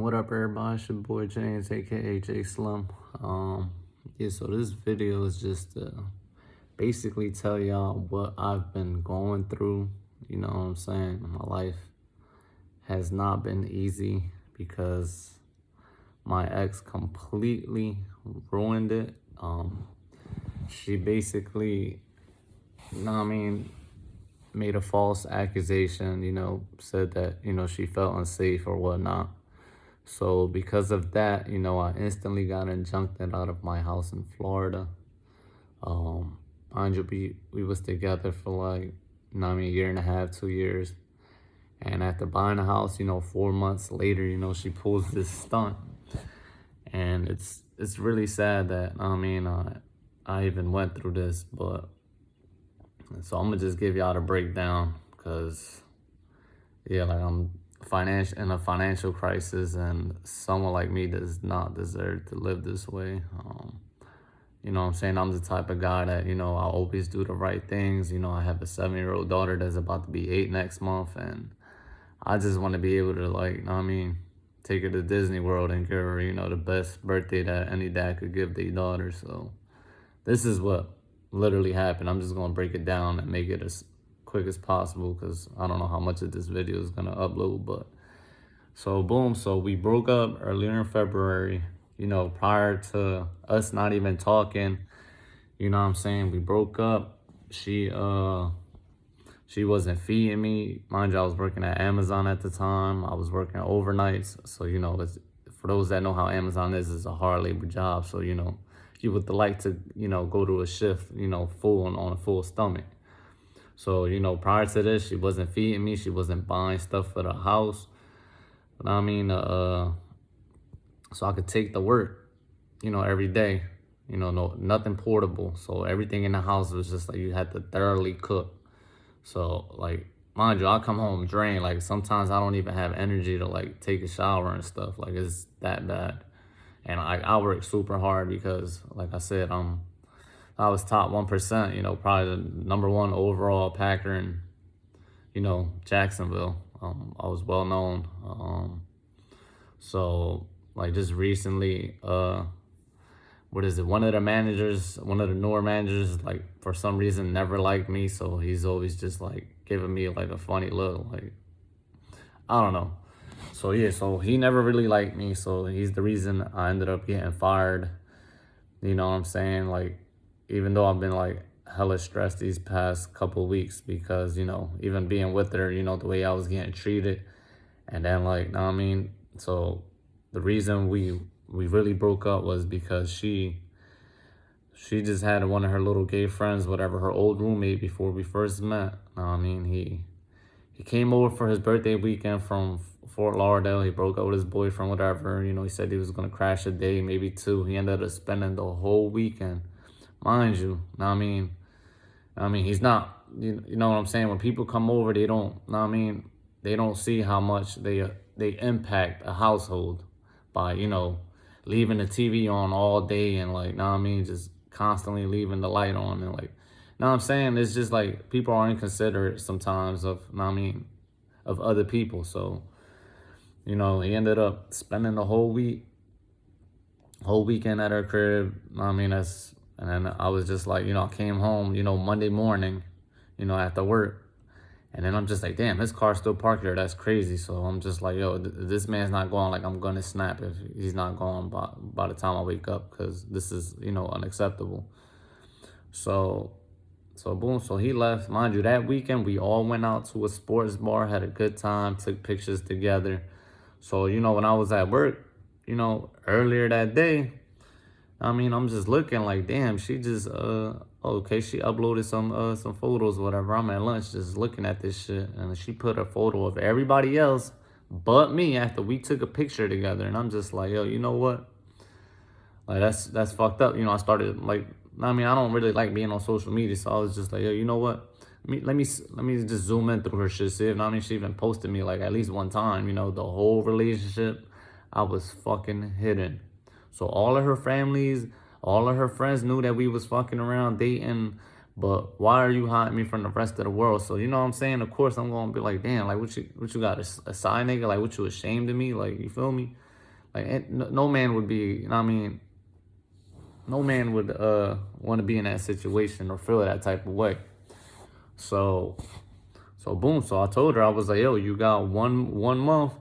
What up, everybody? It's your boy James, aka J Slum. Yeah, so this video is just to basically tell y'all what I've been going through. You know what I'm saying? My life has not been easy because my ex completely ruined it. She basically, you know what I mean, made a false accusation, said that, she felt unsafe or whatnot. So because of that, I instantly got injuncted out of my house in Florida. Mind you, we was together for like, a year and a half, 2 years. And after buying a house, 4 months later, she pulls this stunt. And it's really sad that, I even went through this, but so I'm gonna just give y'all the breakdown because, yeah, like I'm in a financial crisis, and someone like me does not deserve to live this way. You know what I'm saying? I'm the type of guy that, I always do the right things. I have a 7-year-old daughter that's about to be 8 next month, and I just want to be able to, like, take her to Disney World and give her, the best birthday that any dad could give their daughter. So this is what literally happened. I'm just gonna break it down and make it as quick as possible because I don't know how much of this video is gonna upload. But so boom, so we broke up earlier in February, prior to us not even talking. You know what I'm saying? We broke up. She wasn't feeding me. Mind you, I was working at Amazon at the time. I was working overnights. So, it's, for those that know how Amazon is, it's a hard labor job. So, you would like to, go to a shift, full on a full stomach. So, prior to this, she wasn't feeding me. She wasn't buying stuff for the house. So I could take the work, every day, nothing portable. So everything in the house was just like you had to thoroughly cook. So, like, mind you, I come home drained. Like, sometimes I don't even have energy to, like, take a shower and stuff. Like, it's that bad. And I work super hard because, like I said, I was top 1%, probably the #1 overall packer in, Jacksonville. I was well known. So, like, just recently, one of the newer managers, like, for some reason never liked me. So he's always just, like, giving me, like, a funny look. Like, I don't know. So yeah, so he never really liked me. So he's the reason I ended up getting fired. You know what I'm saying? Like, even though I've been, like, hella stressed these past couple weeks because, even being with her, the way I was getting treated. And then, like, so the reason we really broke up was because she just had one of her little gay friends, whatever, her old roommate before we first met. He came over for his birthday weekend from Fort Lauderdale. He broke up with his boyfriend, whatever. He said he was gonna crash a day, maybe 2. He ended up spending the whole weekend, mind you. He's not. You know what I'm saying? When people come over, they don't. They don't see how much they impact a household by leaving the TV on all day and, like, just constantly leaving the light on and, like. Know what I'm saying? It's just like people are inconsiderate sometimes of, of other people. So, he ended up spending the whole weekend at her crib. And then I was just like, I came home, Monday morning, after work. And then I'm just like, damn, his car's still parked here. That's crazy. So I'm just like, yo, this man's not going. Like, I'm going to snap if he's not going by the time I wake up because this is, unacceptable. So boom, so he left. Mind you, that weekend we all went out to a sports bar, had a good time, took pictures together. So, when I was at work, earlier that day, I'm just looking like, damn, she just okay, she uploaded some photos, whatever. I'm at lunch just looking at this shit, and she put a photo of everybody else but me after we took a picture together. And I'm just like, yo, you know what? Like, that's fucked up. I started, like, I don't really like being on social media, so I was just like, yo, you know what? Let me just zoom in through her shit. See if she even posted me like at least one time. The whole relationship, I was fucking hidden. So all of her families, all of her friends knew that we was fucking around dating. But why are you hiding me from the rest of the world? So, you know what I'm saying? Of course, I'm gonna be like, damn, like, what you got, a side nigga? Like, what, you ashamed of me? Like, you feel me? Like no man would be, you know what I mean? No man would want to be in that situation or feel that type of way. So boom. So I told her, I was like, yo, you got one month.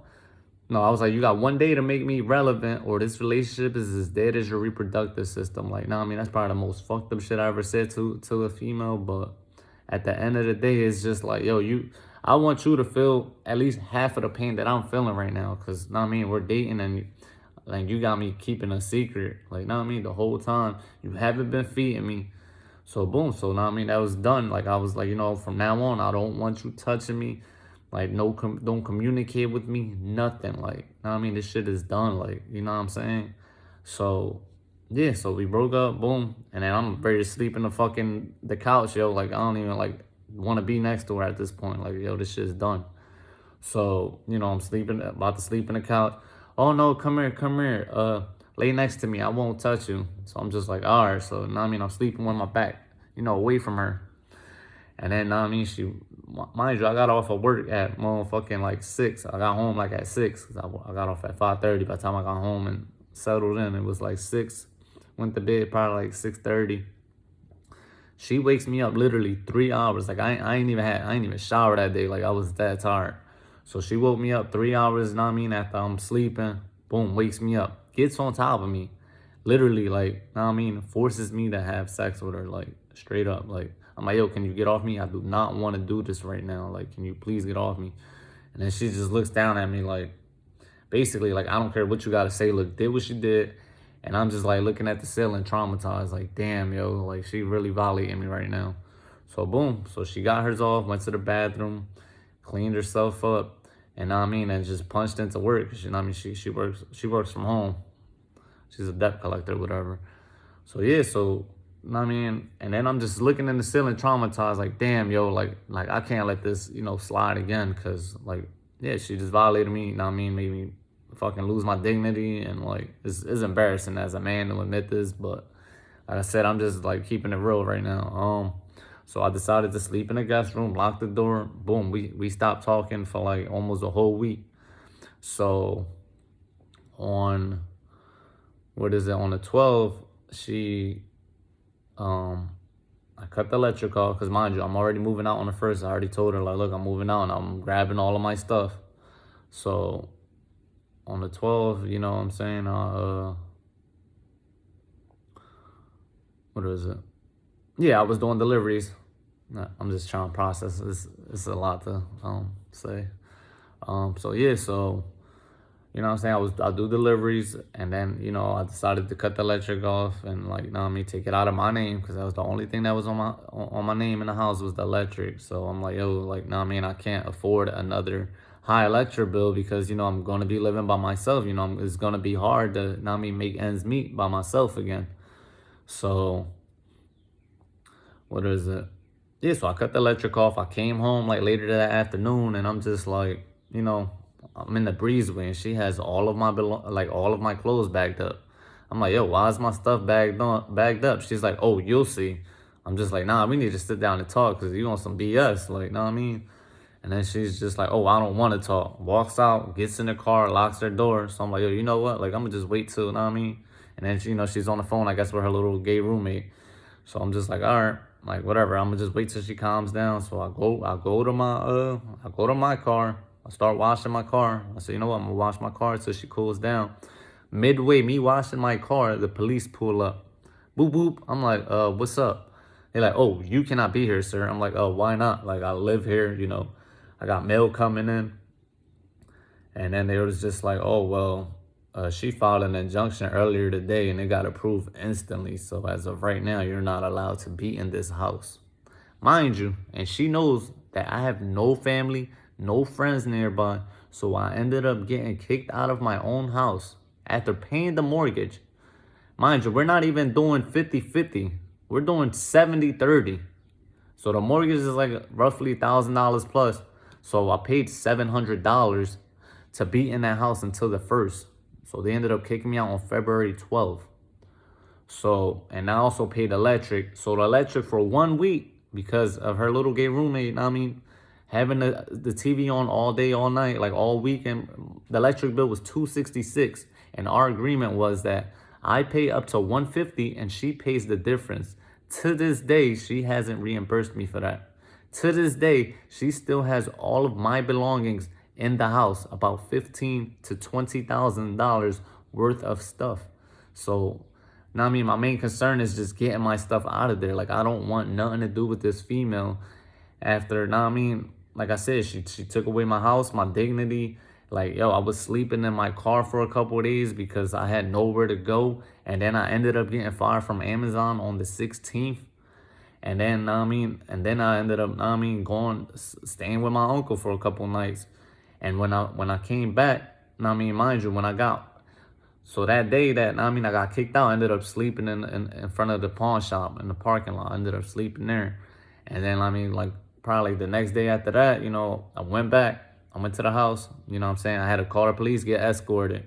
No, I was like, you got 1 day to make me relevant, or this relationship is as dead as your reproductive system. Like, nah, I mean, that's probably the most fucked up shit I ever said to a female. But at the end of the day, it's just like, yo, I want you to feel at least half of the pain that I'm feeling right now. Cause, nah, I mean, we're dating and like you got me keeping a secret. Like, nah, I mean, the whole time you haven't been feeding me. So boom. So now I mean that was done. Like I was like, from now on, I don't want you touching me. Like no, don't communicate with me. Nothing. Like, now I mean this shit is done. Like, you know what I'm saying? So yeah. So we broke up. Boom. And then I'm ready to sleep in the couch, yo. Like I don't even like want to be next to her at this point. Like, yo, this shit is done. So, I'm about to sleep in the couch. Oh no, come here, come here. Lay next to me. I won't touch you. So I'm just like, all right. So now I mean I'm sleeping with my back, away from her. And then now I mean mind you, I got off of work at motherfucking like 6. I got home like at 6. 'Cause I got off at 5:30. By the time I got home and settled in, it was like 6. Went to bed probably like 6:30. She wakes me up literally 3 hours. Like I ain't even showered that day. Like I was that tired. So she woke me up 3 hours, after I'm sleeping. Boom, wakes me up. Gets on top of me. Literally, like, forces me to have sex with her, like, straight up. Like, I'm like, yo, can you get off me? I do not want to do this right now. Like, can you please get off me? And then she just looks down at me like, basically, like, I don't care what you got to say. Look, did what she did. And I'm just, like, looking at the ceiling, traumatized. Like, damn, yo, like, she really violating me right now. So, boom. So she got hers off, went to the bathroom, cleaned herself up. And and just punched into work. She works from home. She's a debt collector, whatever. So yeah, and then I'm just looking in the ceiling, traumatized, like, damn, yo, like I can't let this, slide again, cause like, yeah, she just violated me. Made me fucking lose my dignity, and like, it's embarrassing as a man to admit this, but like I said, I'm just like keeping it real right now. So I decided to sleep in the guest room, lock the door. Boom, we stopped talking for like almost a whole week. So on on the 12th, I cut the electric off because mind you, I'm already moving out on the 1st. I already told her like, look, I'm moving out and I'm grabbing all of my stuff. So on the 12th, you know what I'm saying? What is it? Yeah, I was doing deliveries. I'm just trying to process this. It's a lot to say. So yeah, so you know what I'm saying? I do deliveries, and then I decided to cut the electric off and like take it out of my name, because that was the only thing that was on my name in the house was the electric. So I'm like, yo, like I can't afford another high electric bill, because I'm gonna be living by myself. It's gonna be hard to make ends meet by myself again. So what is it? Yeah, so I cut the electric off. I came home like later that afternoon, and I'm just like, I'm in the breezeway, and she has all of my clothes bagged up. I'm like, yo, why is my stuff bagged up? She's like, oh, you'll see. I'm just like, nah, we need to sit down and talk, because you want some BS, like, know what I mean? And then she's just like, oh, I don't want to talk. Walks out, gets in the car, locks her door. So I'm like, yo, you know what? Like, I'm gonna just wait till, know what I mean? And then she's on the phone, I guess, with her little gay roommate. So I'm just like, all right, like whatever. I'm gonna just wait till she calms down. So I go to my car. I start washing my car. I said, you know what? I'm gonna wash my car till she cools down. Midway, me washing my car, the police pull up. Boop boop. I'm like, what's up? They're like, oh, you cannot be here, sir. I'm like, oh, why not? Like, I live here. I got mail coming in. And then they was just like, oh, well, she filed an injunction earlier today and it got approved instantly. So as of right now, you're not allowed to be in this house. Mind you, and she knows that I have no family, no friends nearby. So I ended up getting kicked out of my own house after paying the mortgage. Mind you, we're not even doing 50-50. We're doing 70-30. So the mortgage is like roughly $1,000 plus. So I paid $700 to be in that house until the 1st. So they ended up kicking me out on February 12th. So, and I also paid electric. So the electric for 1 week, because of her little gay roommate, having the TV on all day, all night, like all weekend. The electric bill was $266, and our agreement was that I pay up to $150 and she pays the difference. To this day, she hasn't reimbursed me for that. To this day, she still has all of my belongings in the house, about $15,000 to $20,000 worth of stuff. So, now I mean, my main concern is just getting my stuff out of there. Like, I don't want nothing to do with this female. After, now I mean, like I said, she took away my house, my dignity. Like, yo, I was sleeping in my car for a couple of days because I had nowhere to go. And then I ended up getting fired from Amazon on the 16th. And then, I mean, and then I ended up, I mean, staying with my uncle for a couple of nights. And when I came back, I mean, mind you, when I got, so that day that, I mean, I got kicked out, I ended up sleeping in front of the pawn shop in the parking lot. I ended up sleeping there. And then, I mean, like, probably the next day after that, you know, I went back. I went to the house, you know what I'm saying? I had to call the police, get escorted.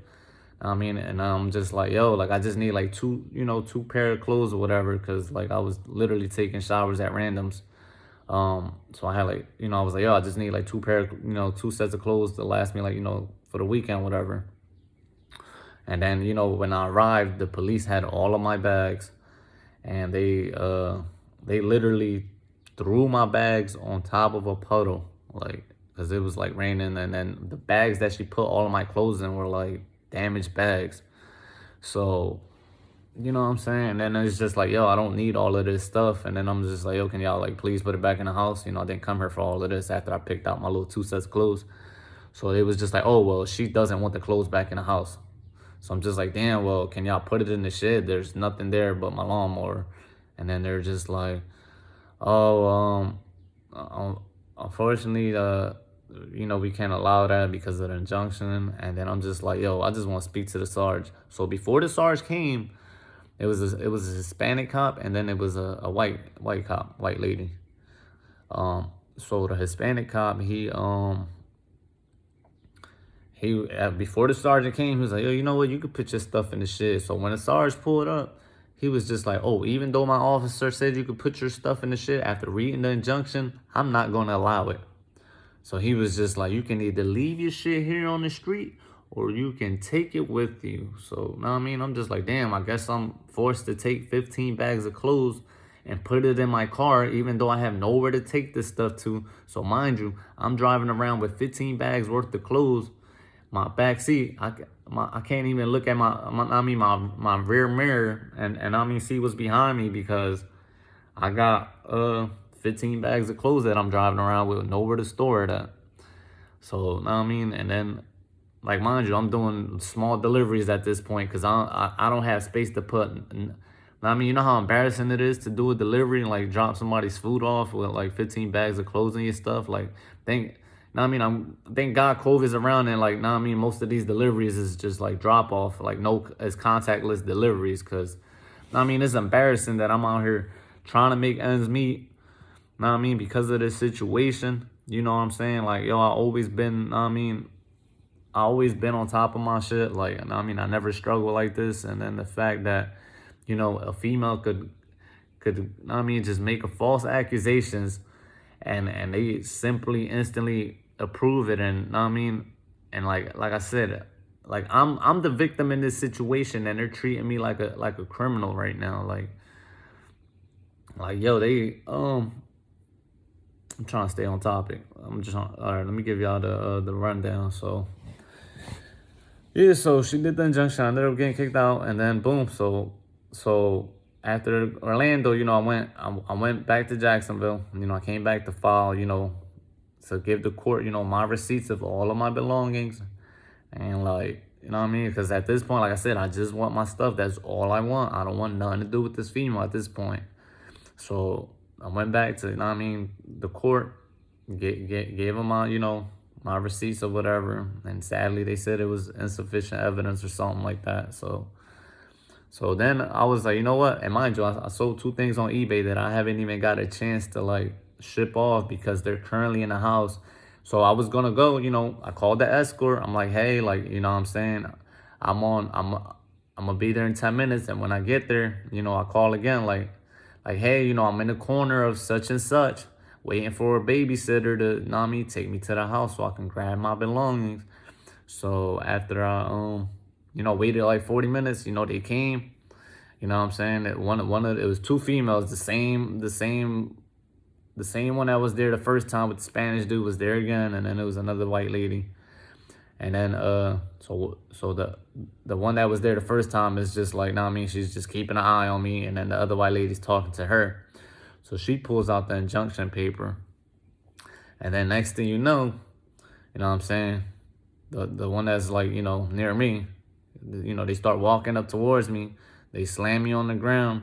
I mean, and I'm just like, yo, like, I just need like two pair of clothes or whatever, because like I was literally taking showers at randoms. So I had like, you know, I was like, yo, I just need like two sets of clothes to last me like, you know, for the weekend, whatever. And then, you know, when I arrived, the police had all of my bags, and they literally threw my bags on top of a puddle, like, because it was like raining. And then the bags that she put all of my clothes in were like damaged bags. So, you know what I'm saying? And then it's just like, yo, I don't need all of this stuff. And then I'm just like, yo, can y'all like please put it back in the house? You know, I didn't come here for all of this after I picked out my little 2 sets of clothes. So it was just like, oh, well, she doesn't want the clothes back in the house. So I'm just like, damn, well, can y'all put it in the shed? There's nothing there but my lawnmower. And then they're just like, oh, unfortunately, you know, we can't allow that because of the injunction. And then I'm just like, yo, I just want to speak to the Sarge. So before the Sarge came, it was a Hispanic cop, and then it was a white cop, white lady. So the Hispanic cop, he before the sergeant came, he was like, yo, you know what, you could put your stuff in the shed. So when the Sarge pulled up, he was just like, oh, even though my officer said you could put your stuff in the shed, after reading the injunction, I'm not going to allow it. So he was just like, you can either leave your shit here on the street or you can take it with you. So, know what I mean? I'm just like, damn, I guess I'm forced to take 15 bags of clothes and put it in my car, even though I have nowhere to take this stuff to. So mind you, I'm driving around with 15 bags worth of clothes. My back seat, I can't even look at my rear mirror and I mean see what's behind me, because I got 15 bags of clothes that I'm driving around with, nowhere to store it at. So, know what I mean? And then, like, mind you, I'm doing small deliveries at this point because I don't have space to put. I mean, you know how embarrassing it is to do a delivery and like drop somebody's food off with like 15 bags of clothes and your stuff. Like, thank God COVID's around, and like, I mean, most of these deliveries is just like drop off, like it's contactless deliveries. Cause, I mean, it's embarrassing that I'm out here trying to make ends meet. I mean, because of this situation, you know what I'm saying? Like, yo, I always been on top of my shit. Like, I mean, I never struggled like this. And then the fact that, you know, a female could, I mean, just make a false accusations and they simply instantly approve it. And I mean, and like I said, like I'm the victim in this situation, and they're treating me like a criminal right now. Like yo, they I'm trying to stay on topic. All right, let me give y'all the rundown. So yeah, so she did the injunction. I ended up getting kicked out, and then boom. So after Orlando, you know, I went back to Jacksonville. You know, I came back to file, you know, to give the court, you know, my receipts of all of my belongings, and like, you know what I mean? Because at this point, like I said, I just want my stuff. That's all I want. I don't want nothing to do with this female at this point. So I went back to, you know what I mean, the court, gave them my, you know, my receipts or whatever. And sadly, they said it was insufficient evidence or something like that. So then I was like, you know what? And mind you, I sold 2 things on eBay that I haven't even got a chance to like ship off because they're currently in the house. So I was gonna go, you know, I called the escort. I'm like, hey, like, you know what I'm saying? I'm gonna be there in 10 minutes. And when I get there, you know, I call again, like, hey, you know, I'm in the corner of such and such. waiting for a babysitter to, know what I mean, take me to the house so I can grab my belongings. So after I, waited like 40 minutes, they came. You know what I'm saying? That it was two females, the same one that was there the first time with the Spanish dude was there again, and then it was another white lady. And then so the one that was there the first time is just like, know what I mean, she's just keeping an eye on me, and then the other white lady's talking to her. So she pulls out the injunction paper. And then next thing you know what I'm saying, the one that's like, near me, they start walking up towards me. They slam me on the ground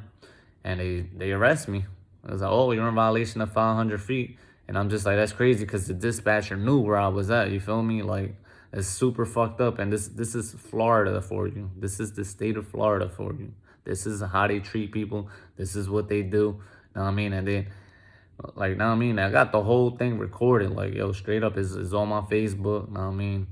and they arrest me. I was like, oh, you're in violation of 500 feet. And I'm just like, that's crazy because the dispatcher knew where I was at. You feel me? Like, it's super fucked up. And this is Florida for you. This is the state of Florida for you. This is how they treat people. This is what they do. Know what I mean? And then, like, know what I mean? I got the whole thing recorded. Like, yo, straight up is on my Facebook. Know what I mean?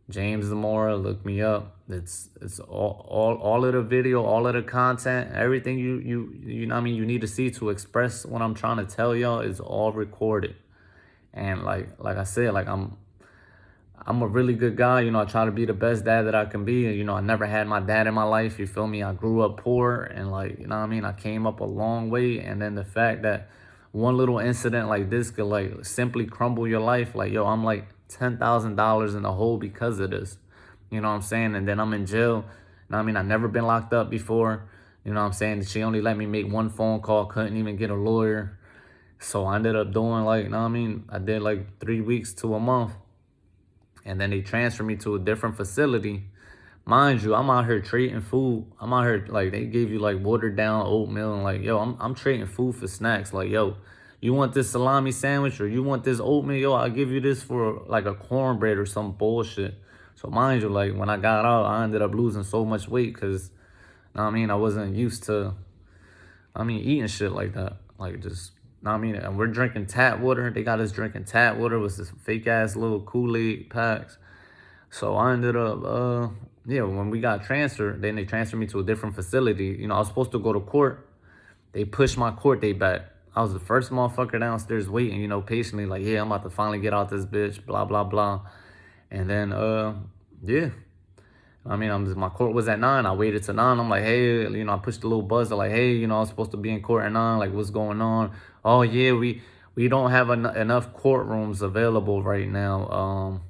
James Zamora, look me up. It's all of the video, all of the content, everything you know what I mean, you need to see to express what I'm trying to tell y'all is all recorded. And like I said, like I'm a really good guy. I try to be the best dad that I can be. I never had my dad in my life. You feel me? I grew up poor, and like, you know what I mean? I came up a long way. And then the fact that one little incident like this could like simply crumble your life. Like, yo, I'm like $10,000 in the hole because of this. You know what I'm saying? And then I'm in jail. You know what I mean? I've never been locked up before. You know what I'm saying? She only let me make one phone call. Couldn't even get a lawyer. So I ended up doing like, you know what I mean? I did like 3 weeks to a month. And then they transferred me to a different facility. Mind you, I'm out here trading food. I'm out here, like, they gave you like watered down oatmeal. And like, yo, I'm trading food for snacks. Like, yo, you want this salami sandwich or you want this oatmeal? Yo, I'll give you this for like a cornbread or some bullshit. So mind you, like when I got out, I ended up losing so much weight because, know what I mean, I wasn't used to, eating shit like that. Like just, know what I mean, and we're drinking tap water. They got us drinking tap water with this fake ass little Kool-Aid packs. So I ended up, when we got transferred, then they transferred me to a different facility. I was supposed to go to court. They pushed my court date back. I was the first motherfucker downstairs waiting, patiently, like, yeah, I'm about to finally get out this bitch, blah, blah, blah. And then, yeah. My court was at 9. I waited to 9. I'm like, hey, I pushed a little buzzer, like, hey, I was supposed to be in court at 9. Like, what's going on? Oh, yeah, we don't have enough courtrooms available right now.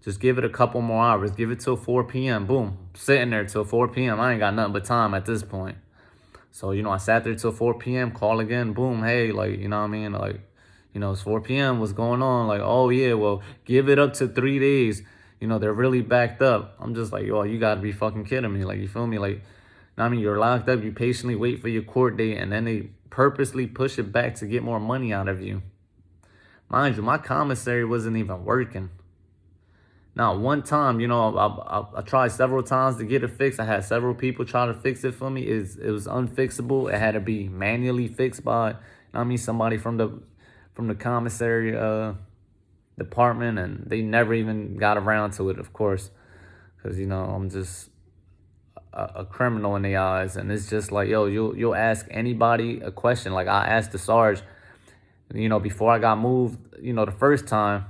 Just give it a couple more hours. Give it till 4 p.m. Boom. Sitting there till 4 p.m. I ain't got nothing but time at this point. So, I sat there till 4 p.m. Call again. Boom. Hey, like, you know what I mean? Like, it's 4 p.m. What's going on? Like, oh, yeah, well, give it up to 3 days. They're really backed up. I'm just like, yo, you got to be fucking kidding me. Like, you feel me? Like, you're locked up. You patiently wait for your court date, and then they purposely push it back to get more money out of you. Mind you, my commissary wasn't even working. Now, one time, I tried several times to get it fixed. I had several people try to fix it for me. It was unfixable. It had to be manually fixed by, somebody from the commissary department, and they never even got around to it, of course, because I'm just a criminal in their eyes. And it's just like, yo, you'll ask anybody a question. Like I asked the Sarge, before I got moved, the first time.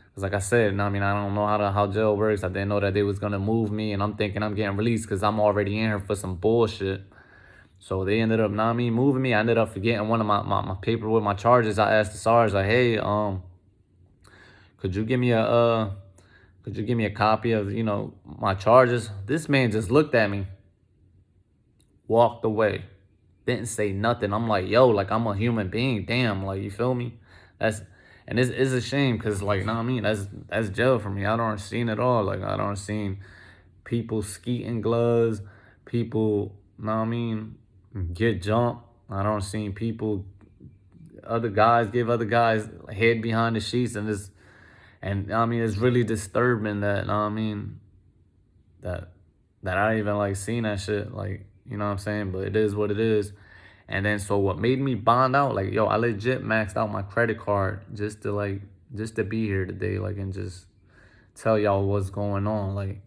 Because like I said, I don't know how jail works. I didn't know that they was going to move me. And I'm thinking I'm getting released because I'm already in here for some bullshit. So they ended up, moving me. I ended up forgetting one of my paper with my charges. I asked the Sarge, like, hey, could you give me a copy of, my charges? This man just looked at me, walked away, didn't say nothing. I'm like, yo, like, I'm a human being. Damn, like, you feel me? And it's a shame because, like, that's jail for me. I don't seen it all. Like, I don't seen people skeeting gloves, people, get jumped. I don't seen people, other guys give other guys head behind the sheets. And it's really disturbing that, that I even, like, seen that shit. Like, you know what I'm saying? But it is what it is. And then, so what made me bond out, like, yo, I legit maxed out my credit card just to be here today, like, and just tell y'all what's going on. Like,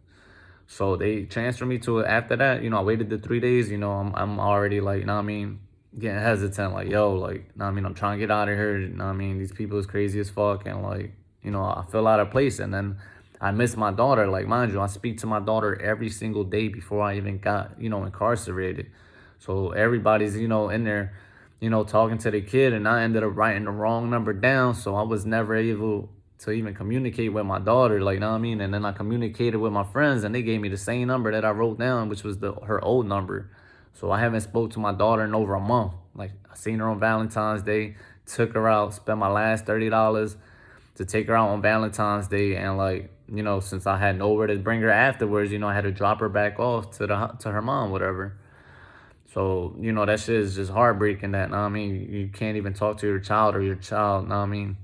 so they transferred me to it. After that, I waited the 3 days, I'm already, like, getting hesitant, like, yo, like, know what I mean, I'm trying to get out of here. Know what I mean, these people is crazy as fuck, and like, I feel out of place. And then I miss my daughter. Like, mind you, I speak to my daughter every single day before I even got, incarcerated. So everybody's, in there, talking to the kid, and I ended up writing the wrong number down. So I was never able to even communicate with my daughter, like, know what I mean? And then I communicated with my friends, and they gave me the same number that I wrote down, which was her old number. So I haven't spoke to my daughter in over a month. Like, I seen her on Valentine's Day, took her out, spent my last $30 to take her out on Valentine's Day, and like, since I had nowhere to bring her afterwards, I had to drop her back off to her mom, whatever. So, that shit is just heartbreaking that, know what I mean, you can't even talk to your child, or your child, know what I mean,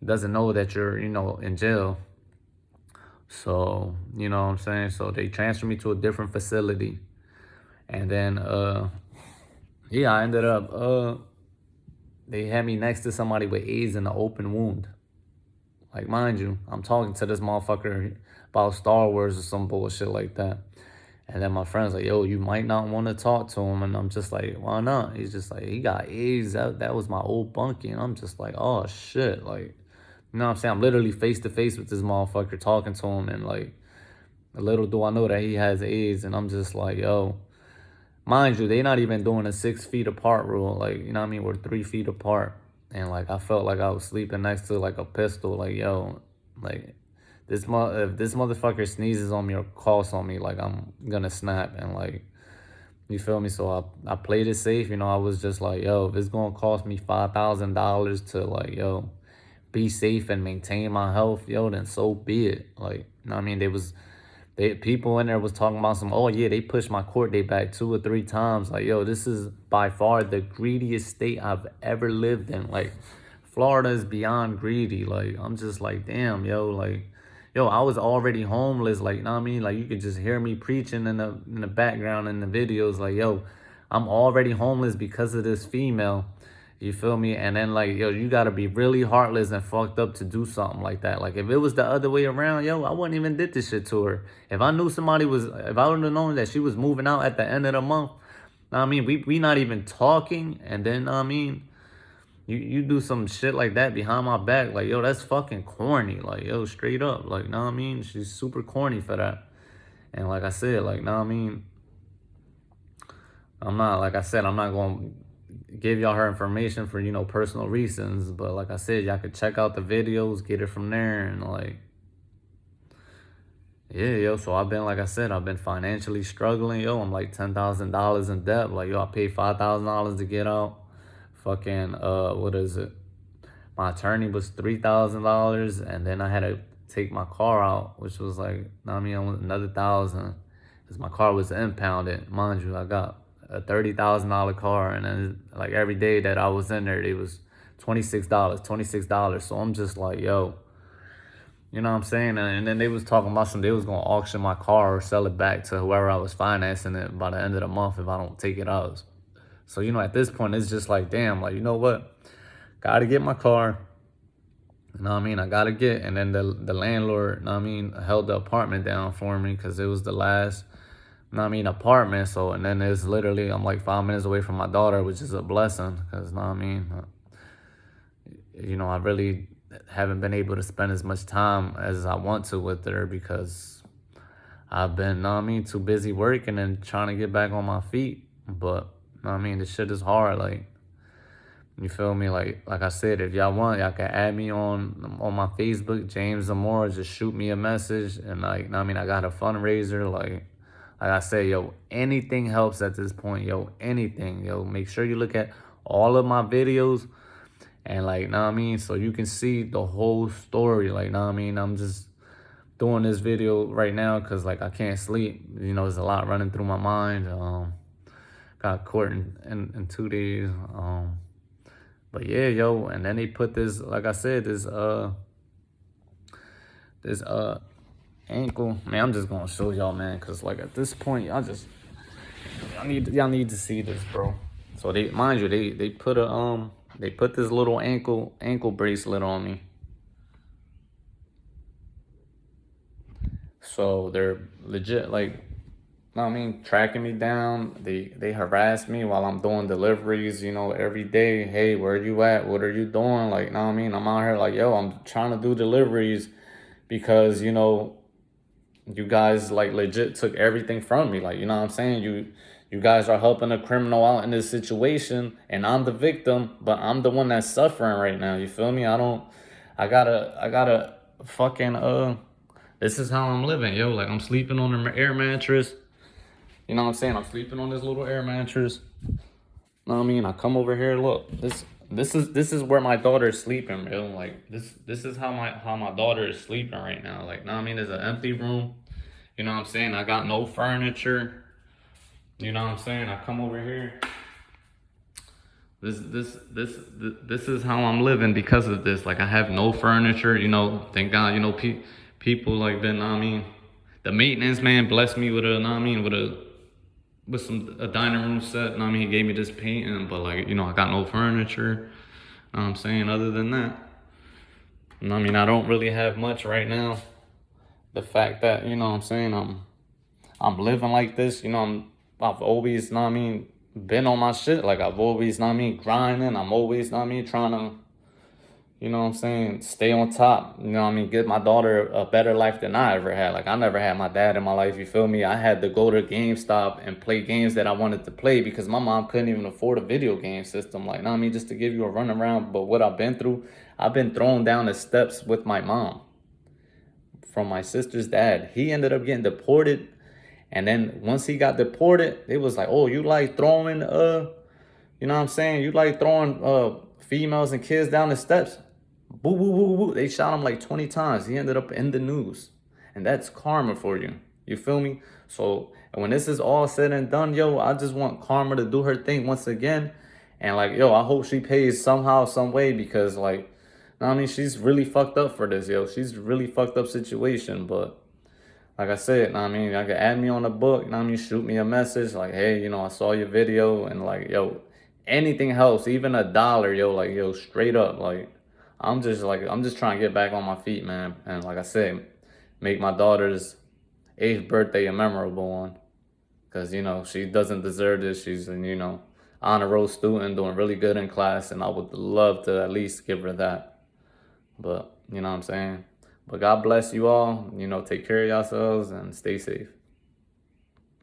doesn't know that you're, in jail. So, you know what I'm saying? So they transferred me to a different facility. And then yeah, I ended up they had me next to somebody with AIDS in an open wound. Like, mind you, I'm talking to this motherfucker about Star Wars or some bullshit like that. And then my friend's like, yo, you might not want to talk to him. And I'm just like, why not? He's just like, he got AIDS. That was my old bunkie. And I'm just like, oh, shit. Like, you know what I'm saying? I'm literally face to face with this motherfucker talking to him. And, like, little do I know that he has AIDS. And I'm just like, yo, mind you, they not even doing a 6 feet apart rule. Like, you know what I mean? We're 3 feet apart. And, like, I felt like I was sleeping next to, like, a pistol. Like, yo, like, if this motherfucker sneezes on me or coughs on me, like, I'm gonna snap. And like, you feel me? So I played it safe. I was just like, yo, if it's gonna cost me $5,000 to, like, yo, be safe and maintain my health, yo, then so be it. Like, you know what I mean? People in there was talking about some, oh yeah, they pushed my court date back 2 or 3 times. Like, yo, this is by far the greediest state I've ever lived in. Like, Florida is beyond greedy. Like, I'm just like, damn, yo, like, yo, I was already homeless. Like, you know what I mean? Like, you could just hear me preaching in the background in the videos. Like, yo, I'm already homeless because of this female. You feel me? And then, like, yo, you gotta be really heartless and fucked up to do something like that. Like, if it was the other way around, yo, I wouldn't even did this shit to her. If I knew if I would have known that she was moving out at the end of the month, I mean, we not even talking, and then, I mean, you do some shit like that behind my back, like, yo, that's fucking corny. Like, yo, straight up, like, know what I mean? She's super corny for that. And like I said, like, know what I mean? I'm not, like I said, I'm not going to give y'all her information for, personal reasons. But like I said, y'all could check out the videos, get it from there. And like, yeah, yo, so like I said, I've been financially struggling, yo. I'm like $10,000 in debt. Like, yo, I paid $5,000 to get out. Fucking, what is it? My attorney was $3,000. And then I had to take my car out, which was like, I mean, another 1,000. Because my car was impounded. Mind you, I got a $30,000 car, and then like every day that I was in there, it was $26. So I'm just like, yo, you know what I'm saying? And then they was talking about they was gonna auction my car or sell it back to whoever I was financing it by the end of the month if I don't take it out. So, at this point, it's just like, damn, like, you know what? Gotta get my car. You know what I mean? I gotta get. And then the landlord, you know what I mean, held the apartment down for me because it was the last, you know what I mean, apartment. So, and then it's literally, I'm like 5 minutes away from my daughter, which is a blessing because, you know what I mean, I really haven't been able to spend as much time as I want to with her because I've been, you know what I mean, too busy working and trying to get back on my feet. But, you know what I mean, this shit is hard. Like, you feel me? Like I said, if y'all want, y'all can add me on my Facebook, James Zamora. Just shoot me a message. And like, I mean, I got a fundraiser. Like I say, yo, anything helps at this point, yo, anything, yo. Make sure you look at all of my videos and like, know what I mean? So you can see the whole story. Like, know what I mean? I'm just doing this video right now because like I can't sleep. There's a lot running through my mind. Got court in 2 days. But yeah, yo, and then they put this, like I said, this ankle. Man, I'm just gonna show y'all, man, cause like at this point, y'all need to see this, bro. So mind you, they put this little ankle bracelet on me. So they're legit, like, know what I mean, tracking me down. They harass me while I'm doing deliveries, every day. Hey, where you at? What are you doing? Like, know what I mean? I'm out here like, yo, I'm trying to do deliveries because, you guys like legit took everything from me. Like, you know what I'm saying? You guys are helping a criminal out in this situation and I'm the victim, but I'm the one that's suffering right now. You feel me? I gotta fucking this is how I'm living, yo. Like I'm sleeping on an air mattress. You know what I'm saying? I'm sleeping on this little air mattress. Know what I mean? I come over here, look. This is where my daughter is sleeping, yo. Like this is how my daughter is sleeping right now. Like, know what I mean? There's an empty room. You know what I'm saying? I got no furniture. You know what I'm saying? I come over here. This is how I'm living because of this. Like I have no furniture. Thank God. People like been. I mean, the maintenance man blessed me with a. I mean, with a dining room set. I mean, he gave me this painting, but like I got no furniture. Know what I'm saying? Other than that, I mean, I don't really have much right now. The fact that what I'm saying, I'm living like this. I've always, know what I mean, been on my shit. Like I've always, know what I mean, grinding. I'm always, know what I mean, trying to, what I'm saying, stay on top. What I mean, give my daughter a better life than I ever had. Like I never had my dad in my life, you feel me? I had to go to GameStop and play games that I wanted to play because my mom couldn't even afford a video game system. Like, know what I mean, just to give you a run around. But what I've been through, I've been thrown down the steps with my mom from my sister's dad. He ended up getting deported. And then once he got deported, it was like, oh, you like throwing, you know what I'm saying? You like throwing females and kids down the steps. Boo, boo, boo, boo. They shot him like 20 times. He ended up in the news. And that's karma for you. You feel me? So when this is all said and done, yo, I just want karma to do her thing once again. And like, yo, I hope she pays somehow, some way, because like, I mean, she's really fucked up for this, yo. She's really fucked up situation, but like I said, I mean, I can add me on the book, I mean, shoot me a message like, hey, I saw your video, and like, yo, anything helps, even $1, yo, like, yo, straight up, like, I'm just trying to get back on my feet, man, and like I said, make my daughter's 8th birthday a memorable one, because she doesn't deserve this. She's an honor roll student, doing really good in class, and I would love to at least give her that. But you know what I'm saying? But God bless you all. Take care of yourselves and stay safe.